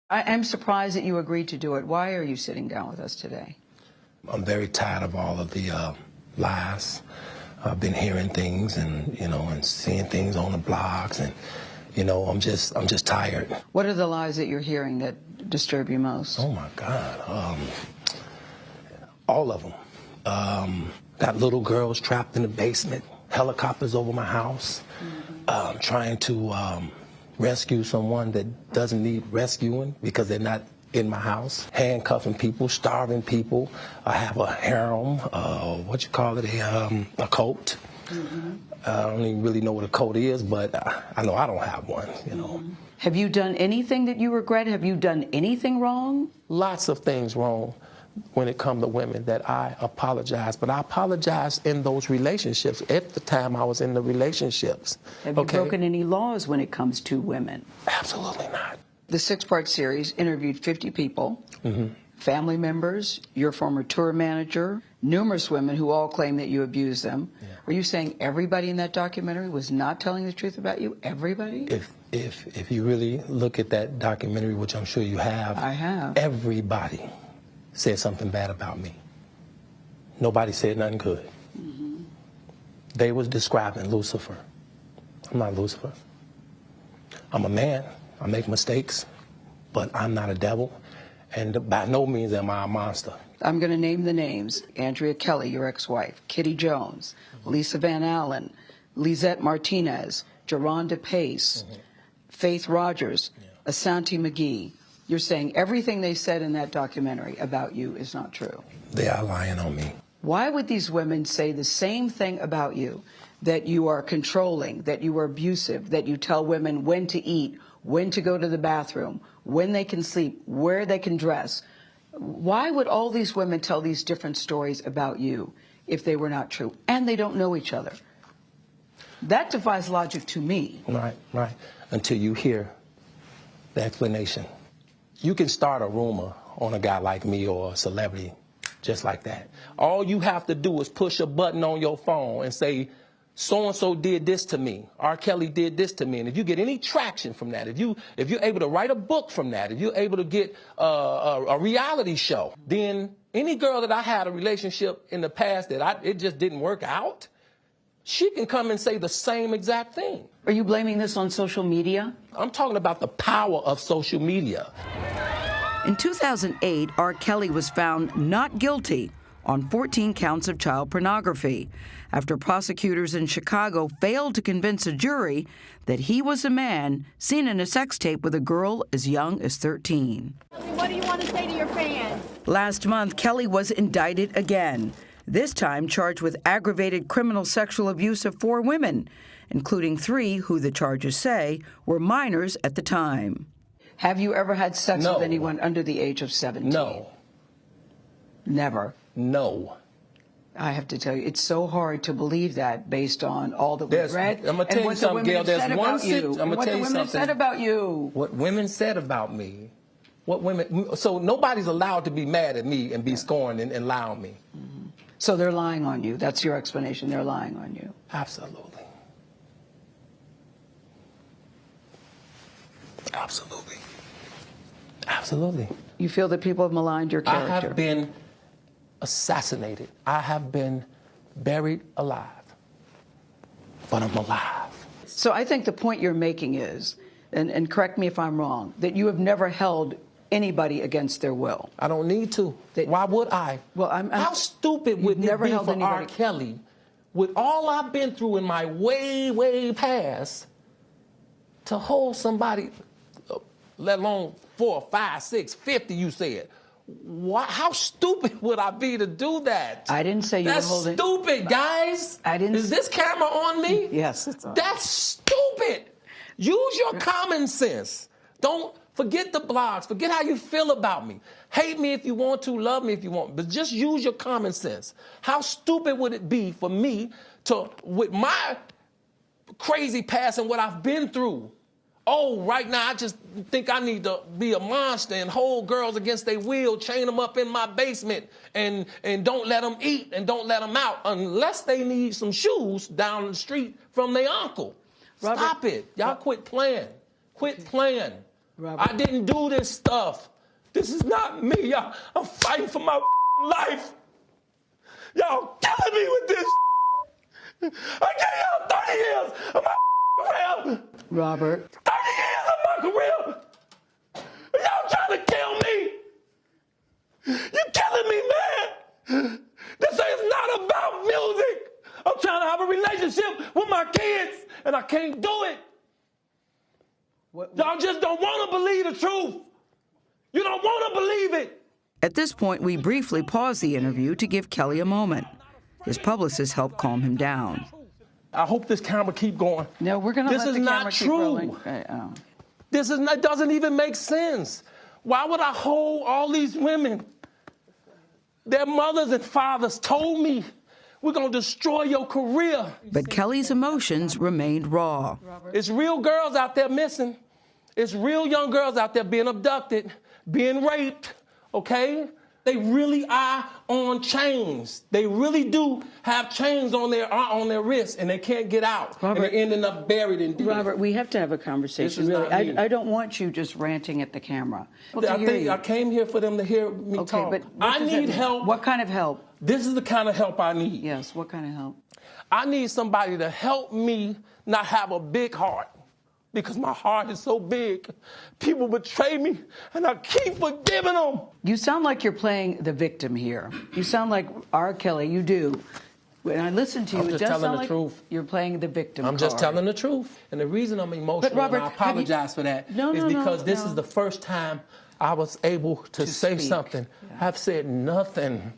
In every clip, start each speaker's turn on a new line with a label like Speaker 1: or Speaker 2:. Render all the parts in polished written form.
Speaker 1: I'm surprised that you agreed to do it. Why are you sitting down with us today?
Speaker 2: I'm very tired of all of the lies. I've been hearing things and seeing things on the blogs, and I'm just tired.
Speaker 1: What are the lies that you're hearing that disturb you most?
Speaker 2: Oh my God, all of them. Got little girls trapped in the basement, helicopters over my house, trying to rescue someone that doesn't need rescuing because they're not in my house, handcuffing people, starving people. I have a harem, a cult. I don't even really know what a cult is, but I know I don't have one,
Speaker 1: Have you done anything that you regret? Have you done anything wrong?
Speaker 2: Lots of things wrong when it comes to women that I apologize, but I apologize in those relationships at the time I was in the relationships.
Speaker 1: Have you broken any laws when it comes to women?
Speaker 2: Absolutely not.
Speaker 1: The 6-part series interviewed 50 people, family members, your former tour manager, numerous women who all claim that you abused them. Yeah. Are you saying everybody in that documentary was not telling the truth about you? Everybody?
Speaker 2: If you really look at that documentary, which I'm sure you have,
Speaker 1: I have.
Speaker 2: Everybody said something bad about me. Nobody said nothing good. They was describing Lucifer. I'm not Lucifer. I'm a man. I make mistakes, but I'm not a devil, and by no means am I a monster.
Speaker 1: I'm going to name the names. Andrea Kelly, your ex-wife, Kitty Jones, Lisa Van Allen, Lisette Martinez, Geronda Pace, Faith Rogers, Asante McGee. You're saying everything they said in that documentary about you is not true.
Speaker 2: They are lying on me.
Speaker 1: Why would these women say the same thing about you, that you are controlling, that you are abusive, that you tell women when to eat, when to go to the bathroom, when they can sleep, where they can dress? Why would all these women tell these different stories about you if they were not true? And they don't know each other. That defies logic to me.
Speaker 2: Right. Until you hear the explanation. You can start a rumor on a guy like me or a celebrity just like that. All you have to do is push a button on your phone and say, so-and-so did this to me. R. Kelly did this to me. And if you get any traction from that, if you're able to write a book from that, if you're able to get a reality show, then any girl that I had a relationship in the past that it just didn't work out, she can come and say the same exact thing.
Speaker 1: Are you blaming this on social media?
Speaker 2: I'm talking about the power of social media.
Speaker 1: In 2008, R. Kelly was found not guilty on 14 counts of child pornography after prosecutors in Chicago failed to convince a jury that he was a man seen in a sex tape with a girl as young as 13.
Speaker 3: What do you want to say to your fans?
Speaker 1: Last month, Kelly was indicted again, this time charged with aggravated criminal sexual abuse of 4 women, including 3 who the charges say were minors at the time. Have you ever had sex with anyone under the age of 17?
Speaker 2: No.
Speaker 1: Never?
Speaker 2: No.
Speaker 1: I have to tell you, it's so hard to believe that based on all that we've read.
Speaker 2: I'm going to tell you something, Gayle. There's one thing. I'm going to tell you something.
Speaker 1: What the women said about you.
Speaker 2: What women said about me. So nobody's allowed to be mad at me and be scorned and lie on me.
Speaker 1: So they're lying on you. That's your explanation. They're lying on you.
Speaker 2: Absolutely. Absolutely. Absolutely.
Speaker 1: You feel that people have maligned your character?
Speaker 2: I have been assassinated. I have been buried alive. But I'm alive.
Speaker 1: So I think the point you're making is, and correct me if I'm wrong, that you have never held anybody against their will.
Speaker 2: I don't need to. Why would I?
Speaker 1: Well,
Speaker 2: How stupid would it be for R. Kelly, with all I've been through in my way, way past, to hold somebody, let alone 4, 5, 6, 50, you said. How stupid would I be to do that?
Speaker 1: I didn't say you were holding...
Speaker 2: That's stupid, guys.
Speaker 1: I didn't...
Speaker 2: Is this camera on me?
Speaker 1: Yes, it's on.
Speaker 2: That's stupid. Use your common sense. Don't forget the blogs. Forget how you feel about me. Hate me if you want to, love me if you want, but just use your common sense. How stupid would it be for me to, with my crazy past and what I've been through, right now I just think I need to be a monster and hold girls against their will, chain them up in my basement, and don't let them eat and don't let them out unless they need some shoes down the street from their uncle. Stop it. Y'all quit playing. Quit playing.
Speaker 1: Robert.
Speaker 2: I didn't do this stuff. This is not me. I'm fighting for my life. Y'all killing me with this. I gave y'all 30 years of my career.
Speaker 1: Robert.
Speaker 2: 30 years of my career. Y'all trying to kill me. You're killing me, man. This is not about music. I'm trying to have a relationship with my kids, and I can't do it. Y'all just don't want to believe the truth. You don't want to believe it.
Speaker 1: At this point, we briefly pause the interview to give Kelly a moment. His publicist helped calm him down.
Speaker 2: I hope this camera keep going.
Speaker 1: No, we're going to let the camera keep rolling.
Speaker 2: This is not, doesn't even make sense. Why would I hold all these women? Their mothers and fathers told me, we're going to destroy your career.
Speaker 1: But Kelly's emotions remained raw.
Speaker 2: It's real girls out there missing. It's real young girls out there being abducted, being raped, okay? They really are on chains. They really do have chains on their wrists, and they can't get out.
Speaker 1: Robert,
Speaker 2: and they're ending up buried in deep.
Speaker 1: Robert, we have to have a conversation. Really, I don't want you just ranting at the camera.
Speaker 2: I came here for them to hear me talk.
Speaker 1: But
Speaker 2: I need help.
Speaker 1: What kind of help?
Speaker 2: This is the kind of help I need.
Speaker 1: Yes, what kind of help?
Speaker 2: I need somebody to help me not have a big heart, because my heart is so big. People betray me, and I keep forgiving them.
Speaker 1: You sound like you're playing the victim here. You sound like R. Kelly. You do. When I listen to you, it does sound like you're playing the victim
Speaker 2: I'm just telling the truth. And the reason I'm emotional,
Speaker 1: But Robert,
Speaker 2: and I apologize for that, is because this is the first time I was able to say something. Yeah. I've said nothing.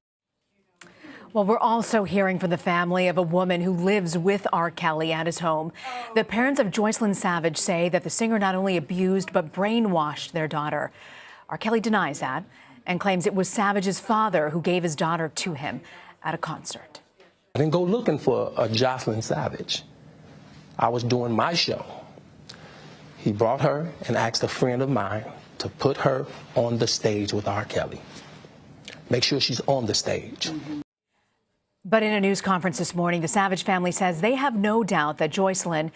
Speaker 3: Well, we're also hearing from the family of a woman who lives with R. Kelly at his home. The parents of Joycelyn Savage say that the singer not only abused but brainwashed their daughter. R. Kelly denies that and claims it was Savage's father who gave his daughter to him at a concert.
Speaker 2: I didn't go looking for a Joycelyn Savage. I was doing my show. He brought her and asked a friend of mine to put her on the stage with R. Kelly. Make sure she's on the stage.
Speaker 3: But in a news conference this morning, the Savage family says they have no doubt that Joycelyn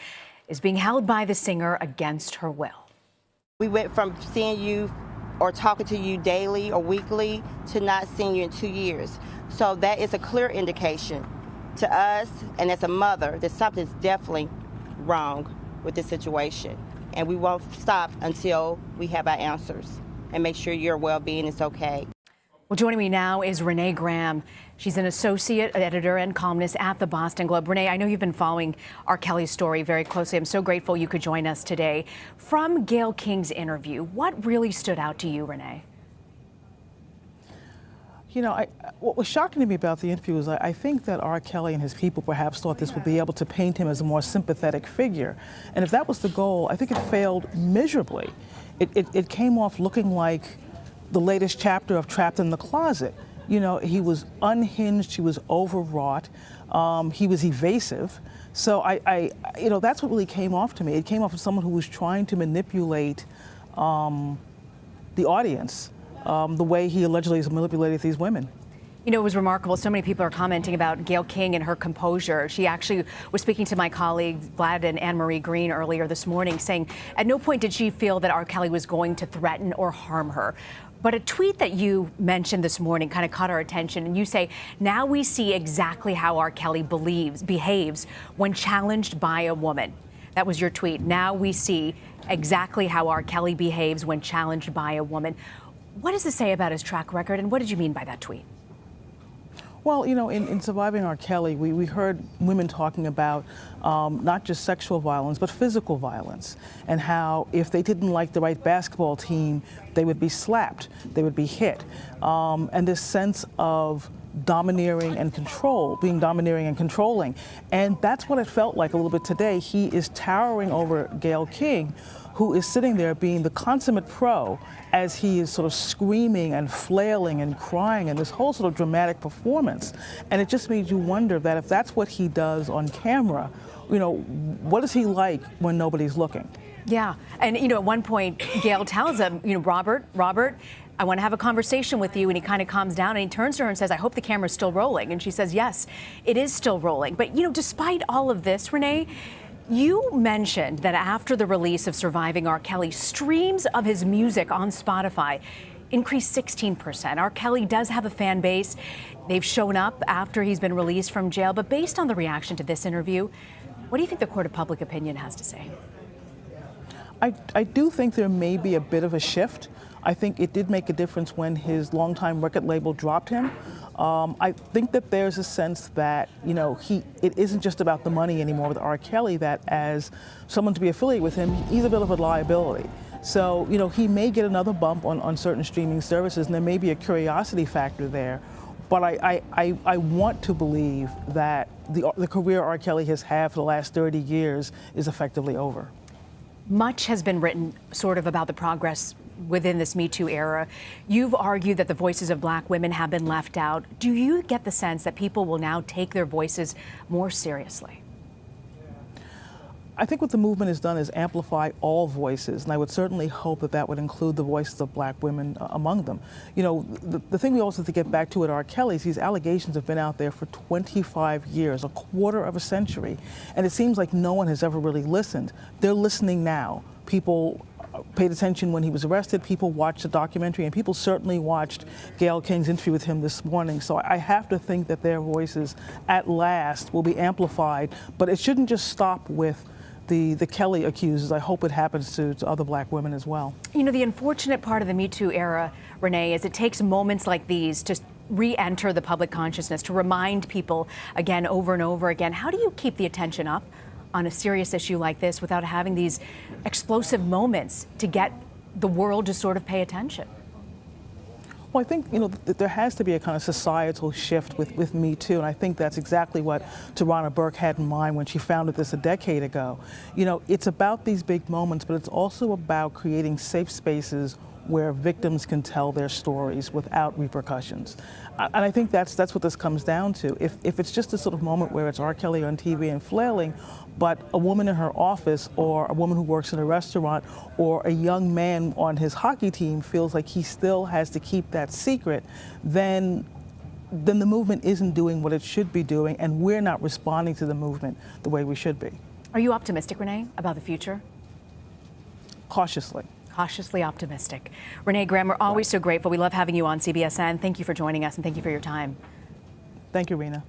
Speaker 3: is being held by the singer against her will.
Speaker 4: We went from seeing you or talking to you daily or weekly to not seeing you in 2 years. So that is a clear indication to us and as a mother that something's definitely wrong with this situation. And we won't stop until we have our answers and make sure your well-being is okay.
Speaker 3: Well, joining me now is Renee Graham. She's an associate editor and columnist at the Boston Globe. Renee, I know you've been following R. Kelly's story very closely. I'm so grateful you could join us today. From Gayle King's interview, what really stood out to you, Renee?
Speaker 5: You know, what was shocking to me about the interview is I think that R. Kelly and his people perhaps thought this would be able to paint him as a more sympathetic figure. And if that was the goal, I think it failed miserably. It came off looking like the latest chapter of Trapped in the Closet. You know, he was unhinged, he was overwrought, he was evasive. So you know, that's what really came off to me. It came off as someone who was trying to manipulate the audience the way he allegedly has manipulated these women.
Speaker 3: You know, it was remarkable. So many people are commenting about Gayle King and her composure. She actually was speaking to my colleagues, Vlad and Anne-Marie Green, earlier this morning, saying at no point did she feel that R. Kelly was going to threaten or harm her. But a tweet that you mentioned this morning kind of caught our attention, and you say, now we see exactly how R. Kelly behaves when challenged by a woman. That was your tweet. Now we see exactly how R. Kelly behaves when challenged by a woman. What does this say about his track record, and what did you mean by that tweet?
Speaker 5: Well, you know, in Surviving R. Kelly, we heard women talking about not just sexual violence, but physical violence, and how if they didn't like the right basketball team, they would be slapped, they would be hit. And this sense of domineering and control, being domineering and controlling. And that's what it felt like a little bit today. He is towering over Gayle King, who is sitting there being the consummate pro as he is sort of screaming and flailing and crying and this whole sort of dramatic performance. And it just made you wonder that if that's what he does on camera, you know, what is he like when nobody's looking?
Speaker 3: Yeah, and you know, at one point, Gayle tells him, you know, Robert, I want to have a conversation with you, and he kind of calms down and he turns to her and says, I hope the camera's still rolling. And she says, yes, it is still rolling. But you know, despite all of this, Renee, You mentioned that after the release of Surviving R. Kelly, streams of his music on Spotify increased 16%. R. Kelly does have a fan base. They've shown up after he's been released from jail. But based on the reaction to this interview, what do you think the court of public opinion has to say?
Speaker 5: I do think there may be a bit of a shift. I think it did make a difference when his longtime record label dropped him. I think that there's a sense that, it isn't just about the money anymore with R. Kelly, that as someone to be affiliated with him, he's a bit of a liability. So, he may get another bump on certain streaming services, and there may be a curiosity factor there. But I want to believe that the career R. Kelly has had for the last 30 years is effectively over.
Speaker 3: Much has been written sort of about the progress within this Me Too era. You've argued that the voices of Black women have been left out. Do you get the sense that people will now take their voices more seriously?
Speaker 5: I think what the movement has done is amplify all voices, and I would certainly hope that that would include the voices of Black women among them. The thing we also have to get back to at R. Kelly is these allegations have been out there for 25 years, a quarter of a century, and it seems like no one has ever really listened. They're listening now. People paid attention when he was arrested, people watched the documentary, and people certainly watched Gayle King's interview with him this morning. So I have to think that their voices at last will be amplified, but it shouldn't just stop with the Kelly accusers. I hope it happens to other Black women as well.
Speaker 3: The unfortunate part of the Me Too era, Renee, is it takes moments like these to re-enter the public consciousness, to remind people again over and over again. How do you keep the attention up on a serious issue like this without having these explosive moments to get the world to sort of pay attention?
Speaker 5: Well, I think, that there has to be a kind of societal shift with Me Too, and I think that's exactly what Tarana Burke had in mind when she founded this a decade ago. It's about these big moments, but it's also about creating safe spaces where victims can tell their stories without repercussions. And I think that's what this comes down to. If it's just a sort of moment where it's R. Kelly on TV and flailing, but a woman in her office or a woman who works in a restaurant or a young man on his hockey team feels like he still has to keep that secret, then the movement isn't doing what it should be doing, and we're not responding to the movement the way we should be.
Speaker 3: Are you optimistic, Renee, about the future?
Speaker 5: Cautiously.
Speaker 3: Cautiously optimistic. Renee Graham, we're always so grateful. We love having you on CBSN. Thank you for joining us, and thank you for your time.
Speaker 5: Thank you, Rena.